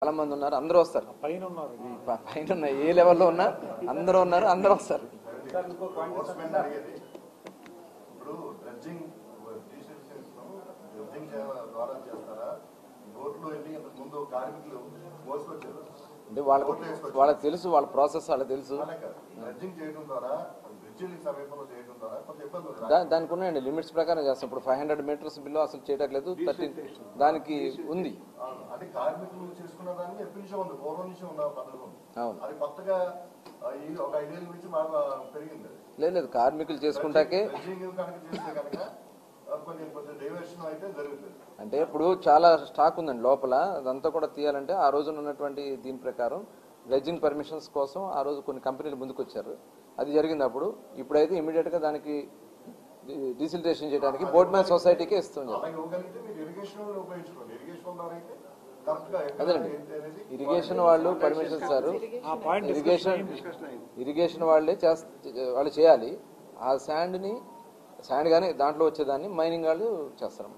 చాలా మంది ఉన్నారు, అందరూ వస్తారు. పైన ఏ లెవెల్లో ఉన్నా అందరూ ఉన్నారు, అందరూ వస్తారు. అంటే వాళ్ళకి తెలుసు, వాళ్ళ ప్రాసెస్ వాళ్ళకి తెలుసు. దానికి ఉన్నాయండి లిమిట్స్ ప్రకారం చేస్తాం. ఇప్పుడు 500 మీటర్స్ బిలో అసలు చేయట్లేదు, 13 దానికి ఉంది. లేదు కార్మికులు చేసుకుంటాకే. అంటే ఇప్పుడు చాలా స్టాక్ ఉందండి లోపల, అదంతా కూడా తీయాలంటే ఆ రోజున ఉన్నటువంటి దీని ప్రకారం డ్రెడ్జింగ్ పర్మిషన్స్ కోసం ఆ రోజు కొన్ని కంపెనీలు ముందుకు వచ్చారు. అది జరిగింది అప్పుడు. ఇప్పుడైతే ఇమీడియట్ గా దానికి డీసిల్టేషన్ చేయడానికి బోట్మ్యాన్ సొసైటీకి ఇస్తుంది. అదేనండి, ఇరిగేషన్ వాళ్ళు పర్మిషన్ ఇస్తారు. ఇరిగేషన్ వాళ్ళే వాళ్ళు చేయాలి. ఆ శాండ్ గానీ దాంట్లో వచ్చేదాన్ని మైనింగ్ వాళ్ళు చేస్తారు.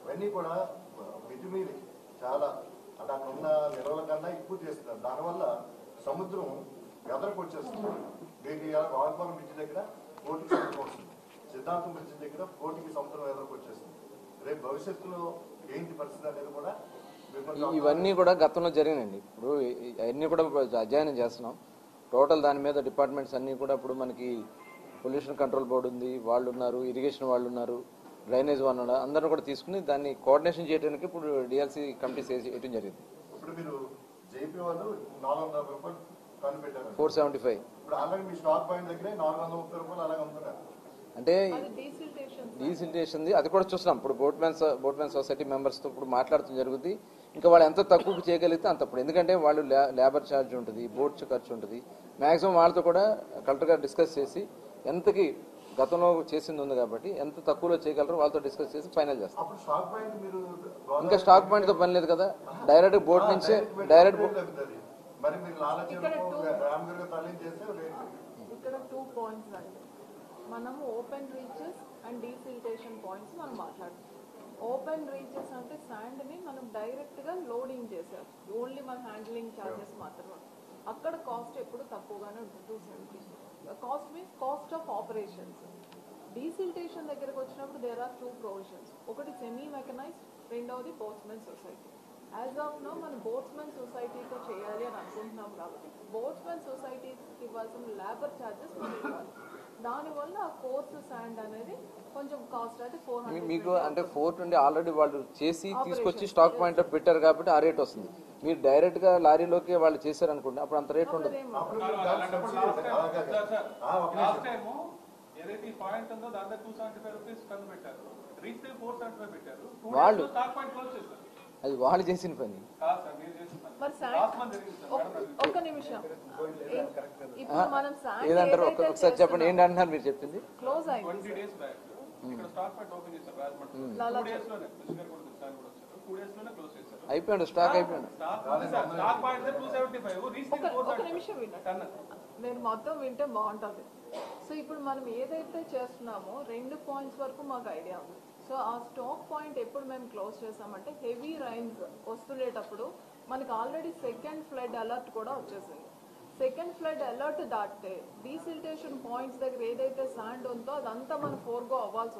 ఇవన్నీ కూడా మితిమీరి చాలా అంటే అక్కడ ఉన్న నిల్వల కన్నా ఎక్కువ చేస్తున్నారు. దానివల్ల సముద్రం ఎదరకు వచ్చేస్తుంది. దీనికి వాల్పాలెం బ్రిడ్జ్ దగ్గర కోటికి సముద్రం వస్తుంది, సిద్ధాంతం బ్రిడ్జ్ దగ్గర కోటికి సముద్రం ఎదరకు వచ్చేస్తుంది. రేపు భవిష్యత్తులో ఏంటి పరిస్థితి అనేది కూడా ఇవన్నీ కూడా గతంలో జరిగినాయండి. ఇప్పుడు అవన్నీ కూడా అధ్యయనం చేస్తున్నాం. టోటల్ దాని మీద డిపార్ట్మెంట్స్ అన్ని కూడా ఇప్పుడు మనకి పొల్యూషన్ కంట్రోల్ బోర్డు ఉంది, వాళ్ళు ఉన్నారు, ఇరిగేషన్ వాళ్ళు ఉన్నారు, డ్రైనేజ్ వాళ్ళు ఉన్నారు, అందరూ కూడా తీసుకుని దాన్ని కోఆర్డినేషన్ చేయడానికి ఇప్పుడు డిఎల్సీ కమిటీ చేయడం జరిగింది. 475 అంటే డీసిల్టేషన్ అది కూడా చూస్తున్నాం. ఇప్పుడు బోట్మ్యాన్ సొసైటీ మెంబర్స్ తో ఇప్పుడు మాట్లాడుతూ జరుగుతుంది. ఇంకా వాళ్ళు ఎంత తక్కువ చేయగలిగితే అంత. ఎందుకంటే వాళ్ళు లేబర్ ఛార్జ్ ఉంటుంది, బోట్ ఖర్చు ఉంటుంది. మాక్సిమం వాళ్ళతో కూడా కలెక్టర్ గారు డిస్కస్ చేసి ఎంతకి గతంలో చేసింది ఉంది కాబట్టి ఎంత తక్కువలో చేయగలరో వాళ్ళతో డిస్కస్ చేసి ఫైనల్ చేస్తాం. ఇంకా స్టాక్ పాయింట్ తో పని లేదు కదా, డైరెక్ట్ బోట్ నుంచే ఇక్కడ 2 పాయింట్స్ అండి. మనం open reaches and desiltation points మనం మాట్లాడుతాం. ఓపెన్ రీచెస్ అంటే శాండ్ ని మనం డైరెక్ట్ గా లోడింగ్ చేసారు, ఓన్లీ మన హ్యాండ్లింగ్ ఛార్జెస్ మాత్రమే. అక్కడ కాస్ట్ ఎప్పుడు తక్కువగానే ఉంటుంది, 270. Cost means cost of operations. Desiltation దగ్గరకు వచ్చినప్పుడు దేర్ ఆర్ 2 ప్రొవిజన్స్. ఒకటి సెమీ మెకనైజ్డ్, రెండవది boatsmen society. As of now మనం బోట్స్మెన్ సొసైటీతో చేయాలి అని అనుకుంటున్నాం కాబట్టి బోట్స్మెన్ సొసైటీకి ఇవ్వాల్సిన లేబర్ ఛార్జెస్ మనం ఇవ్వాలి. దానివల్ల ఆ కోర్సు శాండ్ అనేది కొంచెం కాస్ట్ అయితే 400 మీకు అంటే 420 ఆల్రెడీ వాళ్ళు చేసి తీసుకొచ్చి స్టాక్ పాయింట్ లో పెట్టారు కాబట్టి ఆ రేట్ వస్తుంది. మీరు డైరెక్ట్ గా లారీలోకి వాళ్ళు చేశారు అనుకోండి, అప్పుడు అంత రేట్ ఉండదు. వాళ్ళు అది వాళ్ళు చేసిన పని. ఏదంటారు ఒకసారి చెప్పండి, ఏంటంటున్నారు మీరు చెప్పింది? క్లోజ్ అయింది. అయిపోయాడు, స్టాక్ అయిపోయాడు. ఒక నిమిషం వినండి, నేను మొత్తం వింటే బాగుంటుంది. సో ఇప్పుడు మనం ఏదైతే చేస్తున్నామో 2 పాయింట్స్ వరకు మాకు ఐడియా ఉంది. సో ఆ స్టాక్ పాయింట్ ఎప్పుడు మేము క్లోజ్ చేసామంటే హెవీ రైన్స్ వస్తుండేటప్పుడు మనకి ఆల్రెడీ సెకండ్ ఫ్లడ్ అలర్ట్ కూడా వచ్చేసింది. సెకండ్ ఫ్లడ్ అలర్ట్ దాటితే డీసిల్టేషన్ పాయింట్స్ దగ్గర ఏదైతే శాండ్ ఉందో అదంతా మనం ఫోర్గో అవ్వాల్సి